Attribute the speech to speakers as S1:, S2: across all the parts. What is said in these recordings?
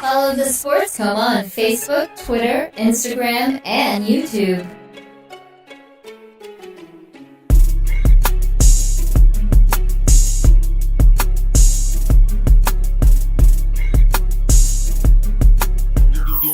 S1: Follow the Sports Coma on Facebook, Twitter, Instagram, and YouTube.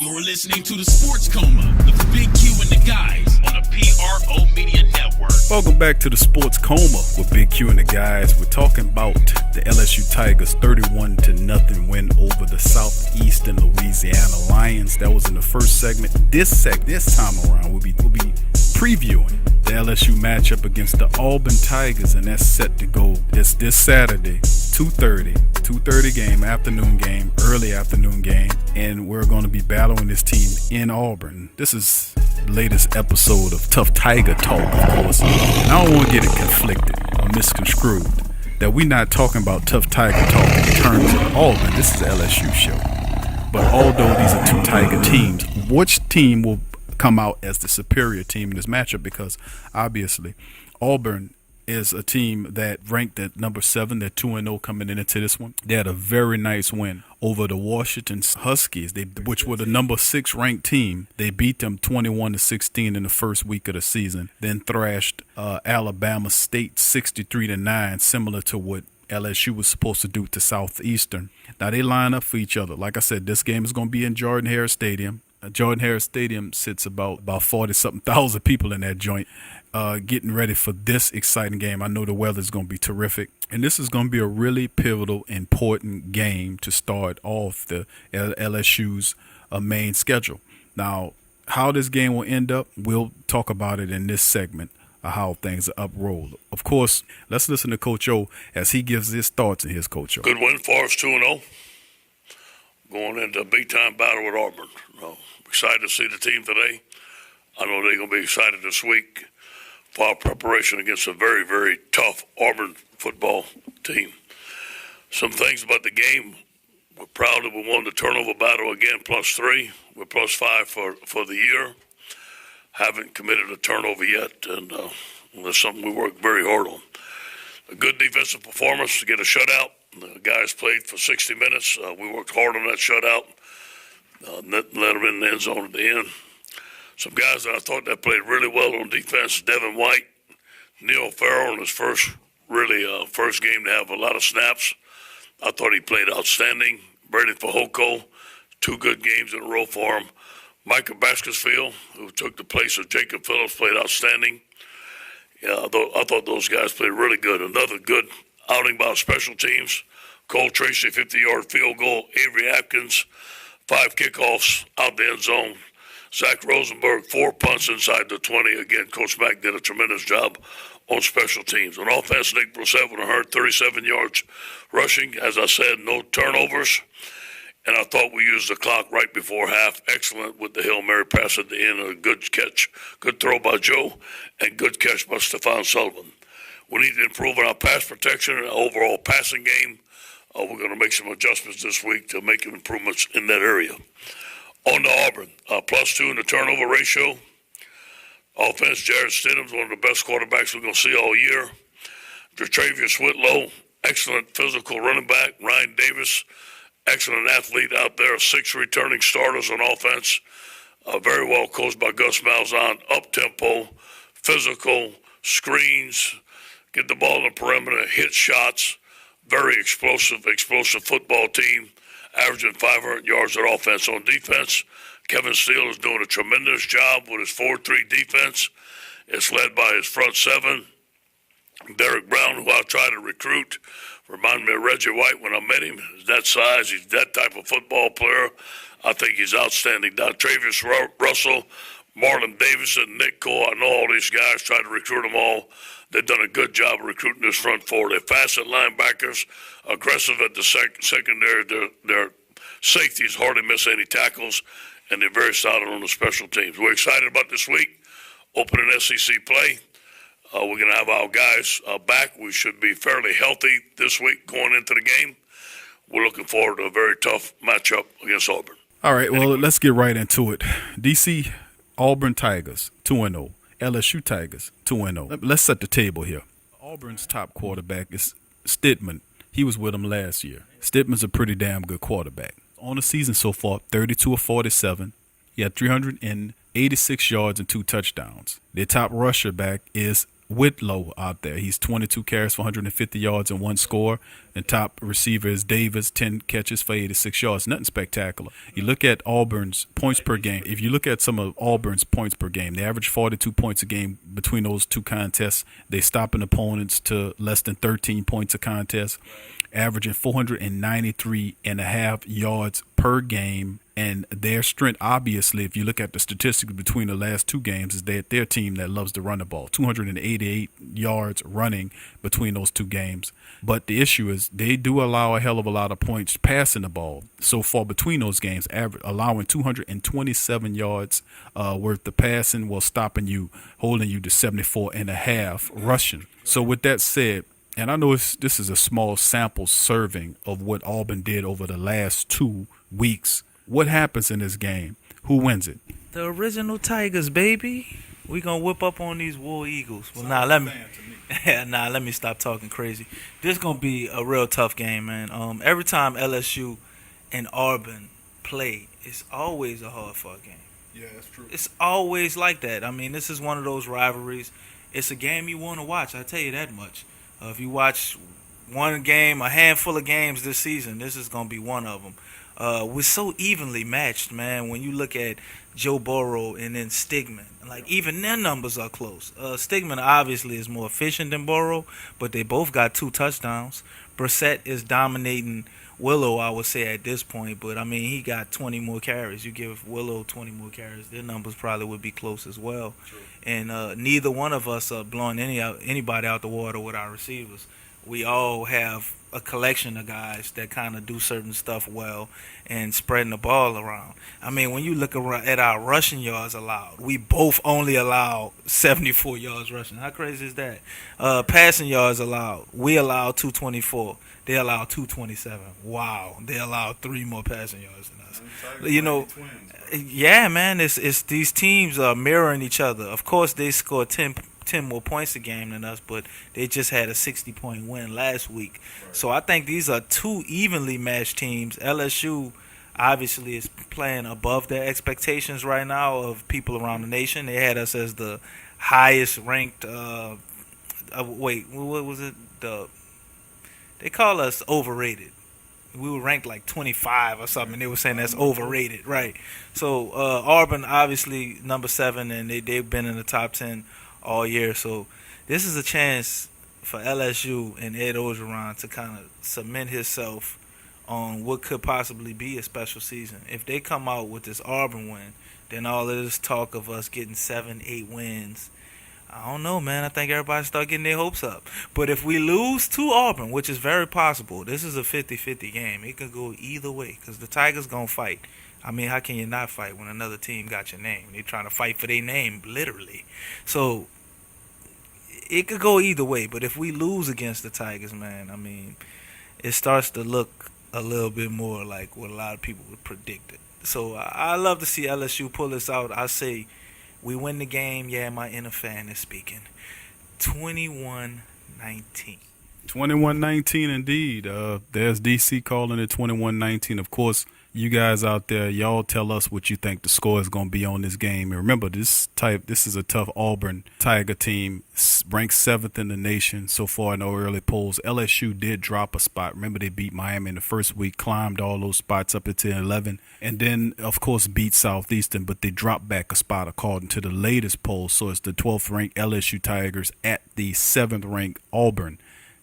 S2: You're listening to the Sports Coma with Big Q and the guys on the PRO Media Network.
S3: Welcome back to the Sports Coma with Big Q and the guys. We're talking about the LSU Tigers 31-0 win over the Southeastern Louisiana Lions. That was in the first segment. This time around, we'll be previewing the LSU matchup against the Auburn Tigers, and that's set to go this Saturday, 2:30 game, early afternoon game, and we're going to be battling this team in Auburn. This is the latest episode of Tough Tiger Talk, of course, and I don't want to get it conflicted or misconstrued that we're not talking about Tough Tiger Talk in terms of Auburn. This is the LSU show. But although these are two Tiger teams, which team will come out as the superior team in this matchup? Because obviously Auburn is a team that ranked at number 7. They're 2-0 coming into this one. They had a very nice win over the Washington Huskies, which were the number 6 ranked team. They beat them 21-16 in the first week of the season, then thrashed Alabama State 63-9, similar to what LSU was supposed to do to Southeastern. Now they line up for each other. Like I said, this game is going to be in Jordan-Hare Stadium. Jordan-Hare Stadium sits about 40-something thousand people in that joint, getting ready for this exciting game. I know the weather's going to be terrific, and this is going to be a really pivotal, important game to start off the LSU's main schedule. Now, how this game will end up, we'll talk about it in this segment of how things are uprolled. Of course, let's listen to Coach O as he gives his thoughts in his Coach O.
S4: Good win for us, 2-0. Going into a big-time battle with Auburn. Excited to see the team today. I know they're going to be excited this week for our preparation against a very, very tough Auburn football team. Some things about the game. We're proud that we won the turnover battle again, +3. We're +5 for the year. Haven't committed a turnover yet, and that's something we worked very hard on. A good defensive performance to get a shutout. The guys played for 60 minutes. We worked hard on that shutout. Let them in the end zone at the end. Some guys that I thought that played really well on defense: Devin White, Neil Farrell in his first game to have a lot of snaps. I thought he played outstanding. Brady Fajoko, 2 good games in a row for him. Micah Baskersfield, who took the place of Jacob Phillips, played outstanding. I thought those guys played really good. Another good outing by special teams. Cole Tracy, 50-yard field goal. Avery Atkins, 5 kickoffs out the end zone. Zach Rosenberg, 4 punts inside the 20. Again, Coach Mack did a tremendous job on special teams. On offense, Nick Brissett with 137 yards rushing. As I said, no turnovers. And I thought we used the clock right before half. Excellent with the Hail Mary pass at the end. A good catch, good throw by Joe, and good catch by Stephon Sullivan. We need to improve on our pass protection and overall passing game. We're going to make some adjustments this week to make improvements in that area. On to Auburn, +2 in the turnover ratio. Offense, Jared Stidham's one of the best quarterbacks we're going to see all year. Tre'Travious Whitlow, excellent physical running back. Ryan Davis, excellent athlete out there. 6 returning starters on offense. Very well coached by Gus Malzahn. Up-tempo, physical, screens, get the ball in the perimeter, hit shots. Very explosive football team, averaging 500 yards at offense. On defense, Kevin Steele is doing a tremendous job with his 4-3 defense. It's led by his front 7. Derek Brown, who I try to recruit, reminded me of Reggie White when I met him. He's that size. He's that type of football player. I think he's outstanding. Travis Russell, Marlon Davidson, Nick Cole. I know all these guys, try to recruit them all. They've done a good job of recruiting this front 4. They're fast at linebackers, aggressive at the secondary. Their safeties hardly miss any tackles, and they're very solid on the special teams. We're excited about this week, opening SEC play. We're going to have our guys back. We should be fairly healthy this week going into the game. We're looking forward to a very tough matchup against Auburn.
S3: All right, well, let's get right into it. DC, Auburn Tigers, 2-0. LSU Tigers, 2-0. Let's set the table here. Auburn's top quarterback is Stidham. He was with them last year. Stidham's a pretty damn good quarterback. on the season so far, 32 of 47. He had 386 yards and 2 touchdowns. Their top rusher back is Whitlow out there. He's 22 carries for 150 yards and 1 score. And top receiver is Davis, 10 catches for 86 yards. Nothing spectacular. You look at Auburn's points per game. If you look at some of Auburn's points per game, they average 42 points a game between those two contests. They stopping opponents to less than 13 points a contest, averaging 493.5 yards per game. And their strength, obviously, if you look at the statistics between the last 2 games, is that their team that loves to run the ball. 288 yards running between those 2 games. But the issue is they do allow a hell of a lot of points passing the ball. So far between those games, allowing 227 yards worth of passing while holding you to 74.5 rushing. So with that said, and I know this is a small sample serving of what Auburn did over the last 2 weeks. What happens in this game? Who wins it?
S5: The original Tigers, baby. We gonna whip up on these War Eagles. Well, let me stop talking crazy. This gonna be a real tough game, man. Every time LSU and Auburn play, it's always a hard-fought game.
S3: Yeah, that's true.
S5: It's always like that. I mean, this is one of those rivalries. It's a game you want to watch. I tell you that much. If you watch one game, a handful of games this season, this is gonna be one of them. We're so evenly matched, man. When you look at Joe Burrow and then Stigman, like even their numbers are close. Stigman obviously is more efficient than Burrow, but they both got 2 touchdowns. Brissett is dominating Willow, I would say, at this point, but I mean he got 20 more carries. You give Willow 20 more carries, their numbers probably would be close as well. True. And neither one of us are blowing anybody out the water with our receivers. We all have a collection of guys that kind of do certain stuff well and spreading the ball around. I mean, when you look at our rushing yards allowed, we both only allow 74 yards rushing. How crazy is that? Passing yards allowed, we allow 224. They allow 227. Wow. They allow 3 more passing yards than us. You know, yeah, man, it's these teams are mirroring each other. Of course, they score 10 more points a game than us, but they just had a 60-point win last week. Right. So I think these are 2 evenly matched teams. LSU obviously is playing above their expectations right now of people around the nation. They had us as the highest ranked. What was it? They call us overrated. We were ranked like 25 or something. They were saying that's overrated, right? So Auburn obviously number 7, and they've been in the top 10 all year. So this is a chance for LSU and Ed Orgeron to kind of cement himself on what could possibly be a special season. If they come out with this Auburn win, then all of this talk of us getting 7-8 wins, I don't know, man. I think everybody start getting their hopes up. But if we lose to Auburn, which is very possible, this is a 50-50 game. It could go either way because the Tigers going to fight. I mean, how can you not fight when another team got your name? They're trying to fight for their name, literally. So it could go either way. But if we lose against the Tigers, man, I mean, it starts to look a little bit more like what a lot of people would predict it. So I love to see LSU pull this out. I say we win the game. Yeah, my inner fan is speaking. 21-19.
S3: 21-19 indeed. There's DC calling it 21-19. Of course, you guys out there, y'all tell us what you think the score is going to be on this game. And remember, this is a tough Auburn Tiger team, ranked 7th in the nation so far in the early polls. LSU did drop a spot. Remember, they beat Miami in the first week, climbed all those spots up into 11, and then, of course, beat Southeastern, but they dropped back a spot according to the latest poll. So it's the 12th-ranked LSU Tigers at the 7th-ranked Auburn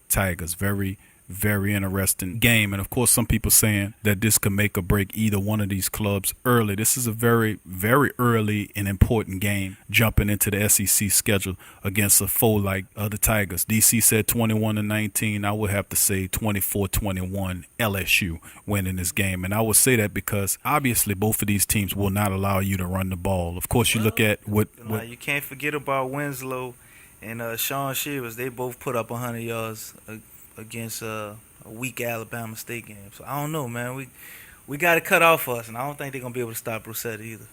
S3: Tigers. Very, very interesting game. And of course, some people saying that this could make or break either one of these clubs early. This is a very, very early and important game jumping into the SEC schedule against a foe like the Tigers. DC said 21-19. I would have to say 24-21 LSU winning this game. And I would say that because obviously both of these teams will not allow you to run the ball. Of course, you look at what
S5: you can't forget about Winslow and Sean Shivers. They both put up 100 yards against a weak Alabama State game. So I don't know, man. We got it cut off for us, and I don't think they're going to be able to stop Brissett either.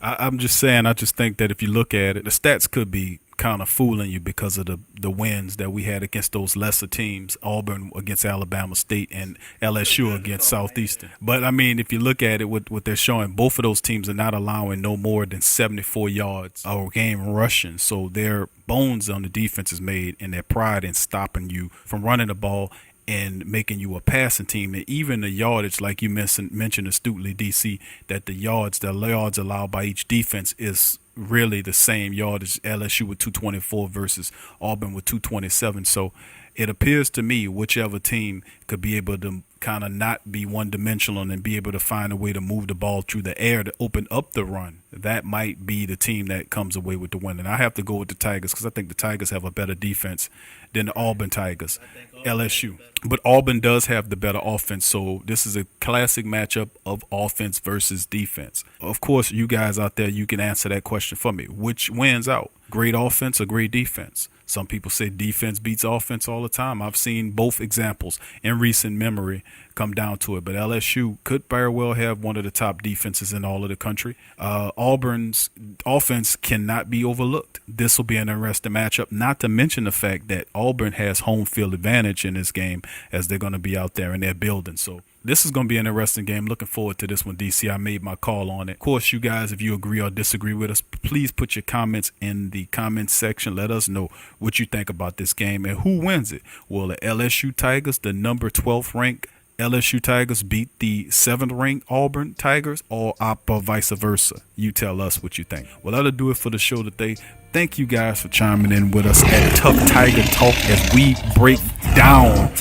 S3: I'm just saying, I just think that if you look at it, the stats could be kind of fooling you because of the wins that we had against those lesser teams, Auburn against Alabama State and LSU against Southeastern. But, I mean, if you look at it, what they're showing, both of those teams are not allowing no more than 74 yards a game rushing. So their bones on the defense is made, and their pride in stopping you from running the ball and making you a passing team. And even the yardage, like you mentioned astutely, DC, that the yards allowed by each defense is really the same yardage. LSU with 224 versus Auburn with 227. So it appears to me whichever team could be able to kind of not be one-dimensional and be able to find a way to move the ball through the air to open up the run, that might be the team that comes away with the win. And I have to go with the Tigers because I think the Tigers have a better defense than the Auburn Tigers, LSU. But Auburn does have the better offense, so this is a classic matchup of offense versus defense. Of course, you guys out there, you can answer that question for me. Which wins out? Great offense or great defense? Some people say defense beats offense all the time. I've seen both examples in recent memory come down to it. But LSU could very well have one of the top defenses in all of the country. Auburn's offense cannot be overlooked. This will be an interesting matchup, not to mention the fact that Auburn has home field advantage in this game as they're going to be out there in their building. So this is going to be an interesting game. Looking forward to this one, DC. I made my call on it. Of course, you guys, if you agree or disagree with us, please put your comments in the comments section. Let us know what you think about this game and who wins it. Will the LSU Tigers, the number 12th ranked LSU Tigers, beat the 7th ranked Auburn Tigers, or vice versa? You tell us what you think. Well, that'll do it for the show today. Thank you guys for chiming in with us at Tough Tiger Talk as we break down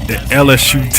S3: the LSU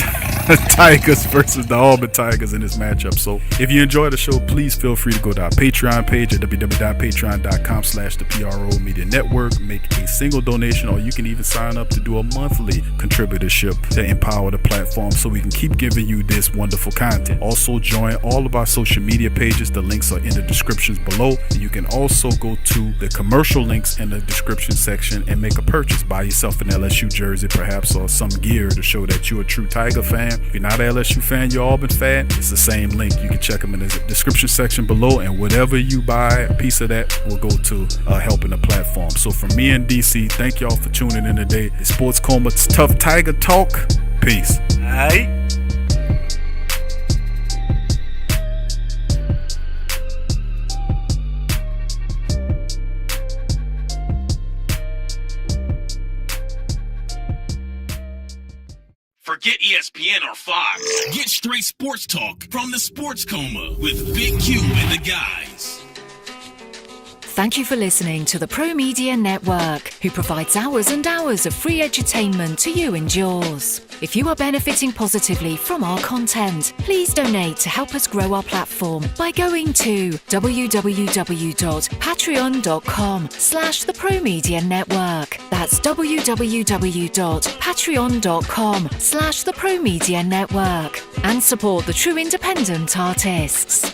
S3: Tigers versus the Auburn Tigers in this matchup. So if you enjoy the show, please feel free to go to our Patreon page at www.patreon.com/the PRO Media Network. Make a single donation, or you can even sign up to do a monthly contributorship to empower the platform so we can keep giving you this wonderful content. Also, join all of our social media pages. The links are in the descriptions below. And you can also go to the commercial links in the description section and make a purchase. Buy yourself an LSU jersey, perhaps, or some gear to show that you're a true Tiger fan. If you're not an LSU fan, you're Auburn fan, it's the same link. You can check them in the description section below, and whatever you buy, a piece of that will go to helping the platform. So from me and DC, thank y'all for tuning in today. It's Sports Coma's Tough Tiger Talk. Peace.
S5: All right.
S2: Forget ESPN or Fox. Get straight sports talk from the Sports Coma with Big Q and the guys.
S6: Thank you for listening to the Pro Media Network, who provides hours and hours of free edutainment to you and yours. If you are benefiting positively from our content, please donate to help us grow our platform by going to www.patreon.com/the Pro Media Network. That's www.patreon.com/the Pro Media Network, and support the true independent artists.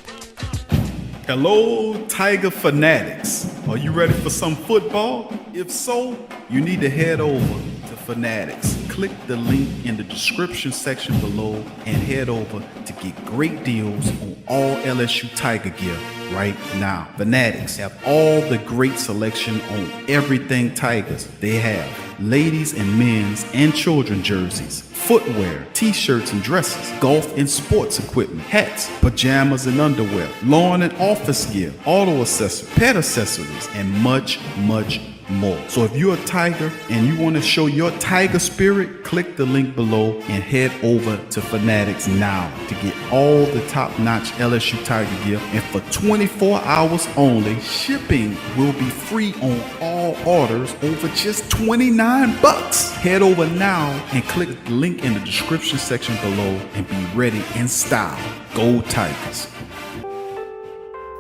S3: Hello, Tiger fanatics. Are you ready for some football? If so, you need to head over to Fanatics. Click the link in the description section below and head over to get great deals on all LSU Tiger gear right now. Fanatics have all the great selection on everything Tigers. They have ladies and men's and children jerseys, footwear, t-shirts and dresses, golf and sports equipment, hats, pajamas and underwear, lawn and office gear, auto accessories, pet accessories, and much, much more. So if you're a Tiger and you want to show your Tiger spirit, click the link below and head over to Fanatics now to get all the top-notch LSU Tiger gear. And for 24 hours only, shipping will be free on all orders over just $29. Head over now and click the link in the description section below and be ready in style. Go Tigers.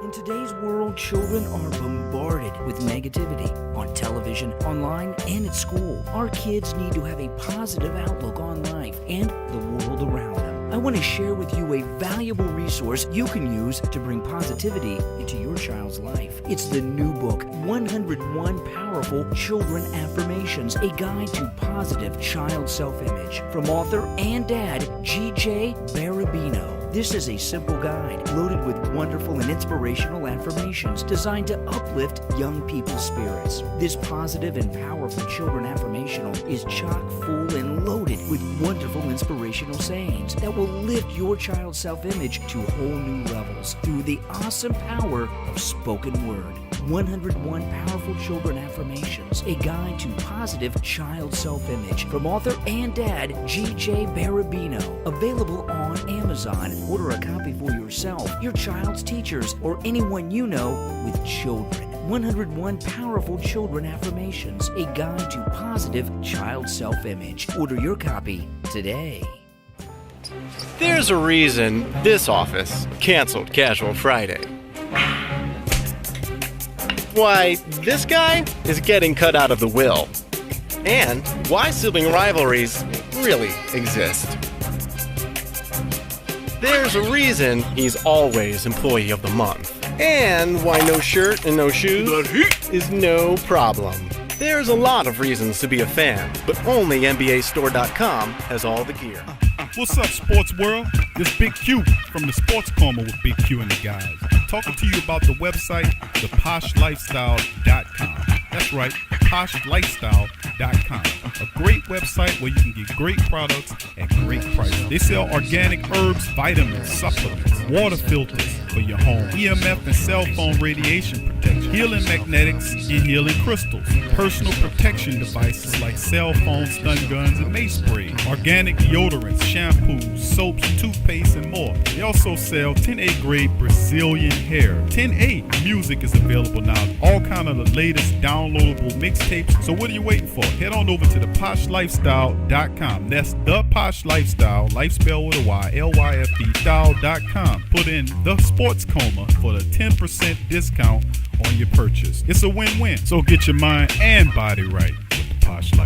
S7: In today's world, children are bombarded with negativity on television, online, and at school. Our kids need to have a positive outlook on life and the world around them. I want to share with you a valuable resource you can use to bring positivity into your child's life. It's the new book, 101 Powerful Children Affirmations, a guide to positive child self-image, from author and dad, G.J. Barabino. This is a simple guide loaded loaded with wonderful and inspirational affirmations designed to uplift young people's spirits. This positive and powerful children affirmational is chock full and loaded with wonderful inspirational sayings that will lift your child's self-image to whole new levels through the awesome power of spoken word. 101 Powerful Children Affirmations, a guide to positive child self-image from author and dad G.J. Barabino. Available on Amazon. Order a copy for yourself, your child's teachers, or anyone you know with children. 101 Powerful Children Affirmations, a guide to positive child self-image. Order your copy today.
S8: There's a reason this office canceled Casual Friday. Why this guy is getting cut out of the will. And why sibling rivalries really exist. There's a reason he's always Employee of the Month. And why no shirt and no shoes is no problem. There's a lot of reasons to be a fan, but only NBAstore.com has all the gear.
S3: What's up, sports world? This Big Q from the Sports Coma with Big Q and the guys. Talking to you about the website, theposhlifestyle.com. That's right, poshlifestyle.com. A great website where you can get great products at great prices. They sell organic herbs, vitamins, supplements, water filters for your home, EMF and cell phone radiation protection, healing magnetics and healing crystals, personal protection devices like cell phones, stun guns, and mace sprays, organic deodorants, shampoos, soaps, toothpaste, and more. They also sell 10A grade Brazilian hair. 10A music is available now. All kind of the latest downloadable mixtapes. So what are you waiting for? Head on over to theposhlifestyle.com. That's the Posh Lifestyle, life spelled with a Y, LYFD style.com. Put in the Sports Coma for the 10% discount on your purchase. It's a win-win. So get your mind and body right with the Posh Lifestyle.